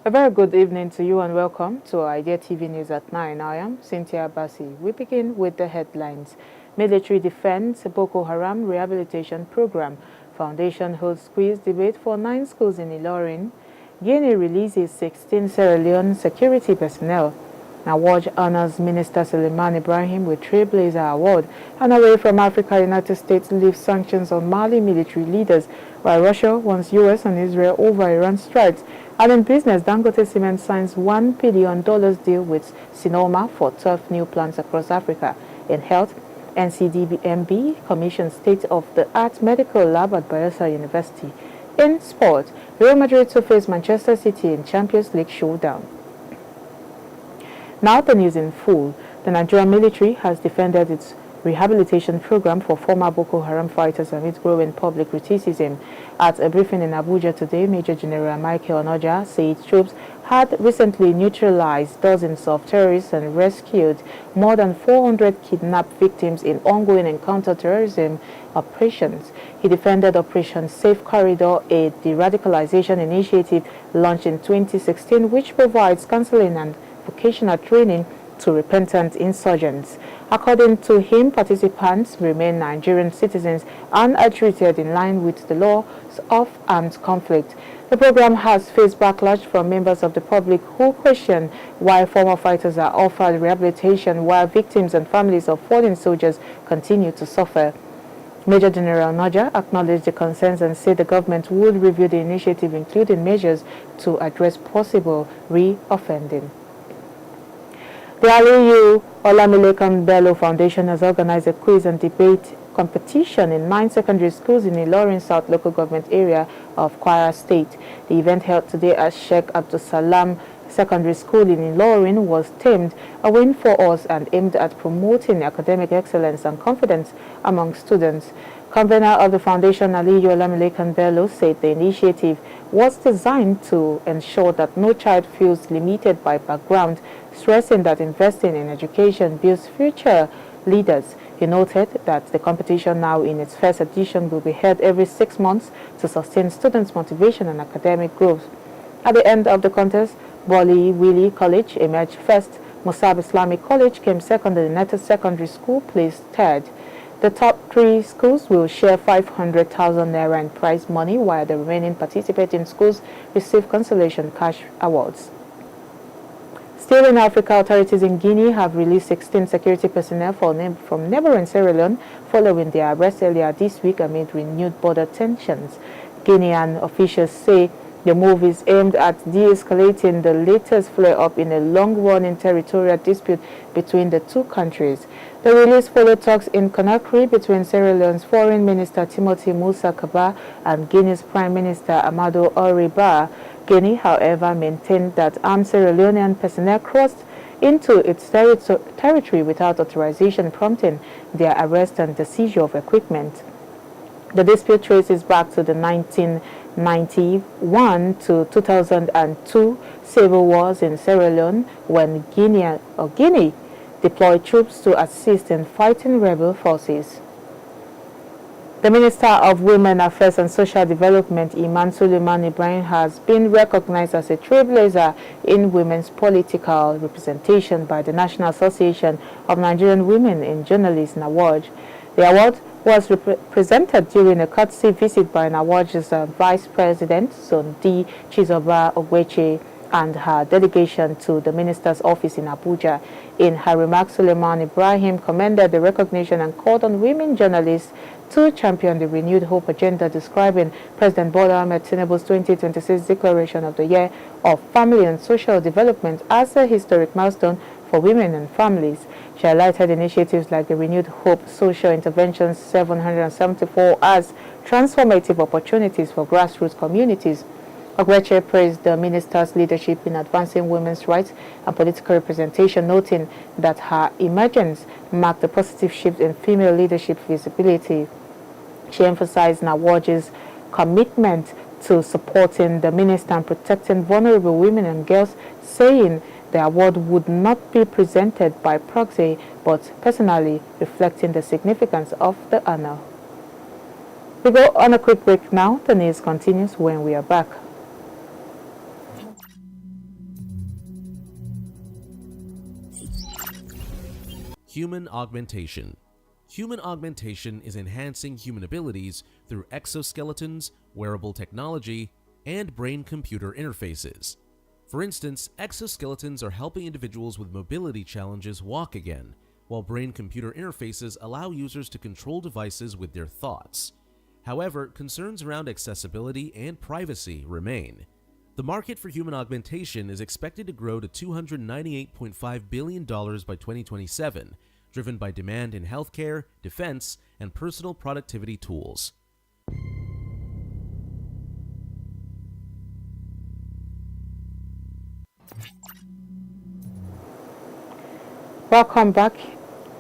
A very good evening to you and welcome to IDEA TV News at 9. I am Cynthia Bassi. We begin with the headlines. Military Defense Boko Haram Rehabilitation Program. Foundation holds quiz debate for 9 schools in ILORIN. Guinea releases 16 Sierra Leone security personnel. NAWOJ honors Minister SULEIMAN-IBRAHIM with TRAILBLAZER Award. And away from Africa, United States lifts sanctions on Mali military leaders, while Russia wants US and Israel over Iran strikes. And in business, Dangote Cement signs $1 billion deal with SINOMA for 12 new plants across Africa. In health, NCDMB commissions state-of-the-art medical lab at BAYELSA University. In sport, Real Madrid to face Manchester City in Champions League showdown. Now the news in full. The Nigerian military has defended its rehabilitation program for former Boko Haram fighters amid growing public criticism. At a briefing in Abuja today, Major General Michael Onoja said troops had recently neutralized dozens of terrorists and rescued more than 400 kidnapped victims in ongoing counter-terrorism operations. He defended Operation Safe Corridor, a de-radicalization initiative launched in 2016, which provides counseling and vocational training to repentant insurgents. According to him, participants remain Nigerian citizens and are treated in line with the laws of armed conflict. The program has faced backlash from members of the public who question why former fighters are offered rehabilitation while victims and families of fallen soldiers continue to suffer. Major General Noja acknowledged the concerns and said the government would review the initiative, including measures to address possible re-offending. The Aliyu Olamilekan Bello Foundation has organized a quiz and debate competition in 9 secondary schools in ILORIN South local government area of Kwara State. The event held today at Sheikh Abdul Salam Secondary School in ILORIN was themed "A Win for Us" and aimed at promoting academic excellence and confidence among students. Convener of the foundation, Aliyu Olamilekan Bello, said the initiative was designed to ensure that no child feels limited by background, stressing that investing in education builds future leaders. He noted that the competition, now in its first edition, will be held every 6 months to sustain students' motivation and academic growth. At the end of the contest, Boli Willie College emerged first. Musab Islamic College came second, and the United Secondary School placed third. The top 3 schools will share 500,000 naira in prize money, while the remaining participating schools receive consolation cash awards. Still in Africa, authorities in Guinea have released 16 security personnel from neighboring Sierra Leone following their arrest earlier this week amid renewed border tensions. Guinean officials say the move is aimed at de-escalating the latest flare-up in a long-running territorial dispute between the two countries. The release followed talks in Conakry between Sierra Leone's Foreign Minister Timothy Musa Kaba and Guinea's Prime Minister Amadou Oriba. Guinea, however, maintained that armed Sierra Leonean personnel crossed into its territory without authorization, prompting their arrest and the seizure of equipment. The dispute traces back to the 1991 to 2002 civil wars in Sierra Leone, when Guinea deployed troops to assist in fighting rebel forces. The Minister of Women Affairs and Social Development, SULEIMAN-IBRAHIM, has been recognized as a trailblazer in women's political representation by the National Association of Nigerian Women in Journalism, NAWOJ. The award was presented during a courtesy visit by NAWOJ's Vice President, Sondi Chizoba Ogweche, and her delegation to the minister's office in Abuja. In her remarks, SULEIMAN-IBRAHIM commended the recognition and called on women journalists to champion the renewed hope agenda, describing President Bola Ahmed Tinubu's 2026 Declaration of the Year of Family and Social Development as a historic milestone for women and families. She highlighted initiatives like the Renewed Hope Social Interventions 774 as transformative opportunities for grassroots communities. Ogweche praised the minister's leadership in advancing women's rights and political representation, noting that her emergence marked a positive shift in female leadership visibility. She emphasized NAWOJ's commitment to supporting the minister and protecting vulnerable women and girls, saying the award would not be presented by proxy but personally, reflecting the significance of the honor. We go on a quick break now. The news continues when we are back. Human augmentation. Human augmentation is enhancing human abilities through exoskeletons, wearable technology, and brain-computer interfaces. For instance, exoskeletons are helping individuals with mobility challenges walk again, while brain-computer interfaces allow users to control devices with their thoughts. However, concerns around accessibility and privacy remain. The market for human augmentation is expected to grow to $298.5 billion by 2027, driven by demand in healthcare, defense, and personal productivity tools. Welcome back.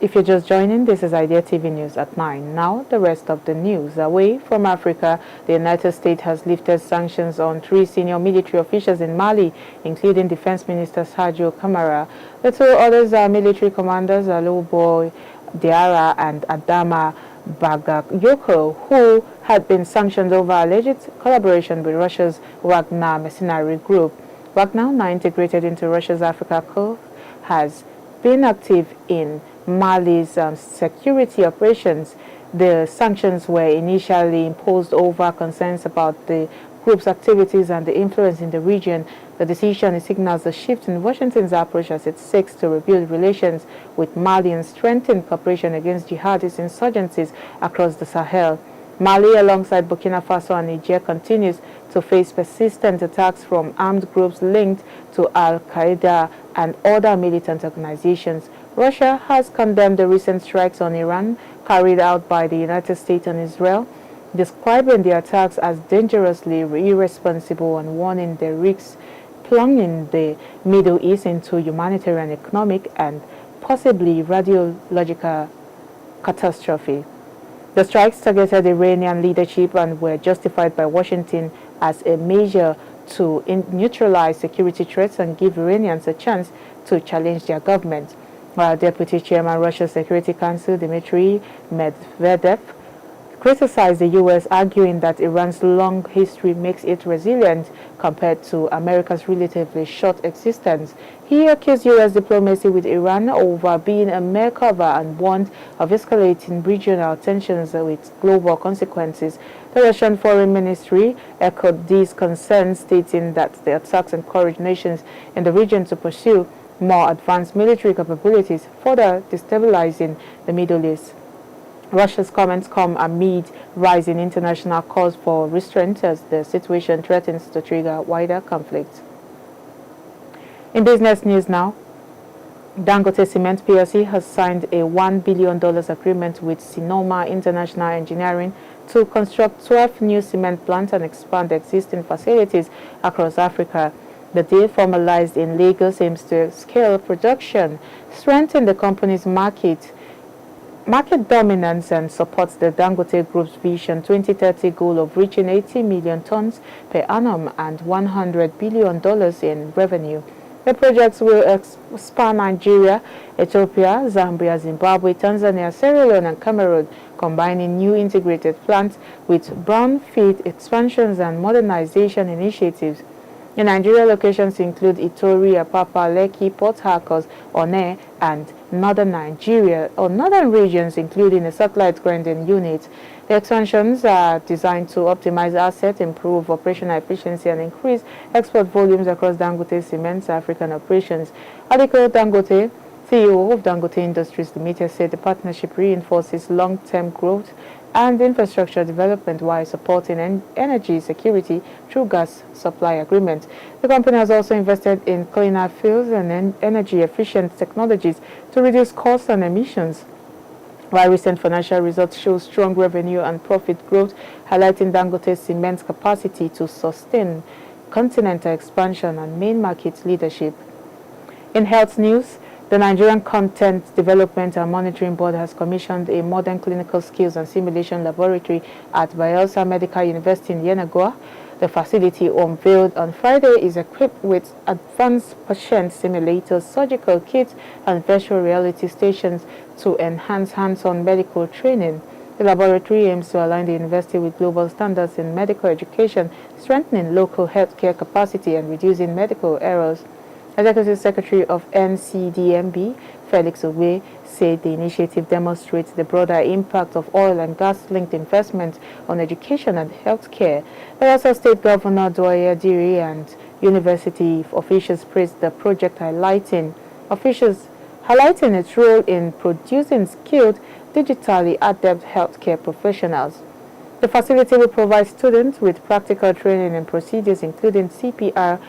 If you're just joining, this is IDEA TV News at 9. Now, the rest of the news. Away from Africa, the United States has lifted sanctions on 3 senior military officials in Mali, including Defense Minister Sergio Camara. The 2 others are military commanders Alobo Diarra and Adama Bagayoko, who had been sanctioned over alleged collaboration with Russia's Wagner mercenary group. Wagner, now integrated into Russia's Africa Corps, has been active in Mali's security operations. The sanctions were initially imposed over concerns about the group's activities and the influence in the region. The decision signals a shift in Washington's approach as it seeks to rebuild relations with Mali and strengthen cooperation against jihadist insurgencies across the Sahel. Mali, alongside Burkina Faso and Niger, continues to face persistent attacks from armed groups linked to Al-Qaeda and other militant organizations. Russia has condemned the recent strikes on Iran carried out by the United States and Israel, describing the attacks as dangerously irresponsible and warning the risks plunging the Middle East into humanitarian, economic, and possibly radiological catastrophe. The strikes targeted Iranian leadership and were justified by Washington as a measure to neutralize security threats and give Iranians a chance to challenge their government. While Deputy Chairman Russia's Security Council Dmitry Medvedev criticized the U.S., arguing that Iran's long history makes it resilient compared to America's relatively short existence. He accused U.S. diplomacy with Iran over being a mere cover and warned of escalating regional tensions with global consequences. The Russian Foreign Ministry echoed these concerns, stating that the attacks encourage nations in the region to pursue more advanced military capabilities, further destabilizing the Middle East. Russia's comments come amid rising international calls for restraint as the situation threatens to trigger wider conflict. In business news now, Dangote Cement plc has signed a $1 billion agreement with SINOMA International Engineering to construct 12 new cement plants and expand existing facilities across Africa. The deal, formalized in Lagos, aims to scale production, strengthen the company's market dominance, and supports the Dangote Group's Vision 2030 goal of reaching 80 million tons per annum and $100 billion in revenue. The projects will span Nigeria, Ethiopia, Zambia, Zimbabwe, Tanzania, Sierra Leone, and Cameroon, combining new integrated plants with brownfield expansions and modernization initiatives. The Nigeria locations include Itori, Apapa, Lekki, Port Harcourt, One, and northern Nigeria, or northern regions, including a satellite grinding unit. The expansions are designed to optimize assets, improve operational efficiency, and increase export volumes across Dangote Cement's African operations. Aliko Dangote, CEO of Dangote Industries Limited, said the partnership reinforces long-term growth and infrastructure development while supporting energy security through gas supply agreements. The company has also invested in cleaner fuels and energy-efficient technologies to reduce costs and emissions. While recent financial results show strong revenue and profit growth, highlighting Dangote Cement's capacity to sustain continental expansion and main market leadership. In health news, the Nigerian Content Development and Monitoring Board has commissioned a modern clinical skills and simulation laboratory at Bayelsa Medical University in Yenagoa. The facility, unveiled on Friday, is equipped with advanced patient simulators, surgical kits, and virtual reality stations to enhance hands-on medical training. The laboratory aims to align the university with global standards in medical education, strengthening local healthcare capacity and reducing medical errors. Executive Secretary of NCDMB, Felix Ogbe, said the initiative demonstrates the broader impact of oil and gas-linked investment on education and healthcare. Bayelsa State Governor Doye Diri and university officials praised the project, highlighting its role in producing skilled, digitally adept healthcare professionals. The facility will provide students with practical training in procedures including CPR,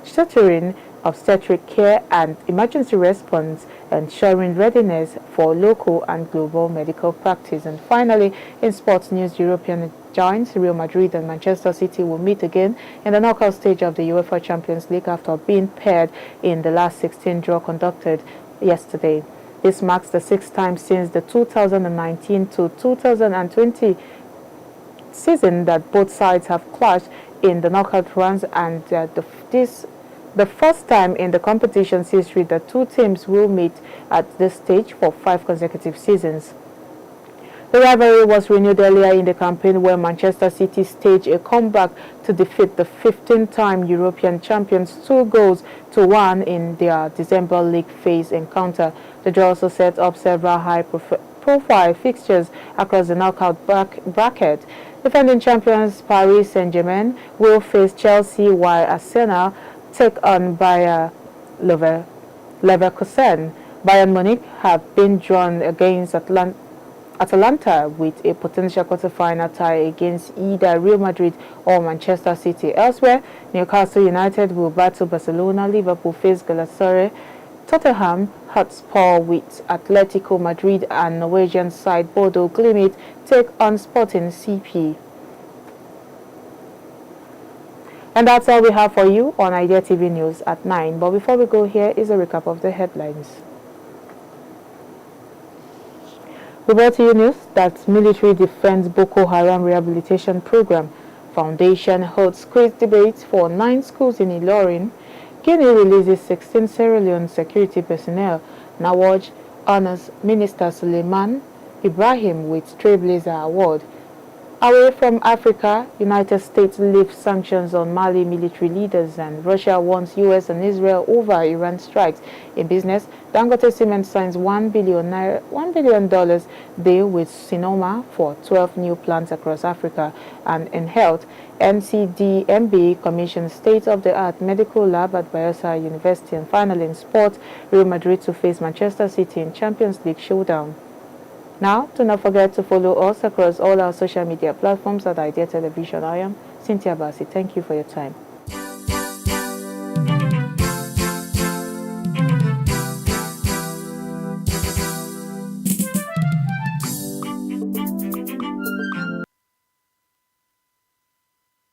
stuttering, obstetric care, and emergency response, ensuring readiness for local and global medical practice. And finally, in sports news, European giants Real Madrid and Manchester City will meet again in the knockout stage of the UEFA Champions League after being paired in the last 16 draw conducted yesterday. This marks the sixth time since the 2019 to 2020 season that both sides have clashed in the knockout rounds, and the first time in the competition's history that two teams will meet at this stage for 5 consecutive seasons. The rivalry was renewed earlier in the campaign where Manchester City staged a comeback to defeat the 15-time European champions 2-1 in their December league phase encounter. The draw also set up several high-profile fixtures across the knockout bracket. Defending champions Paris Saint-Germain will face Chelsea, while Arsenal take on Bayer Leverkusen. Bayern Munich have been drawn against Atalanta with a potential quarter-final tie against either Real Madrid or Manchester City. Elsewhere, Newcastle United will battle Barcelona, Liverpool face Galatasaray, Tottenham Hotspur with Atletico Madrid, and Norwegian side Bodo Glimt take on Sporting CP. And that's all we have for you on iDEA TV News at 9. But before we go, here is a recap of the headlines. We brought to you news that military defends Boko Haram rehabilitation program. Foundation holds quiz debates for 9 schools in ILORIN. Guinea releases 16 Sierra Leone security personnel. NAWOJ honors Minister SULEIMAN-IBRAHIM with TRAILBLAZER award. Away from Africa, United States lifts sanctions on Mali military leaders, and Russia warns U.S. and Israel over Iran strikes. In business, Dangote Cement signs $1 billion deal with SINOMA for 12 new plants across Africa. And in health, NCDMB commissions state-of-the-art medical lab at Bayelsa University. And finally, in sports, Real Madrid to face Manchester City in Champions League showdown. Now, do not forget to follow us across all our social media platforms at iDEA Television. I am Cynthia Bassi. Thank you for your time.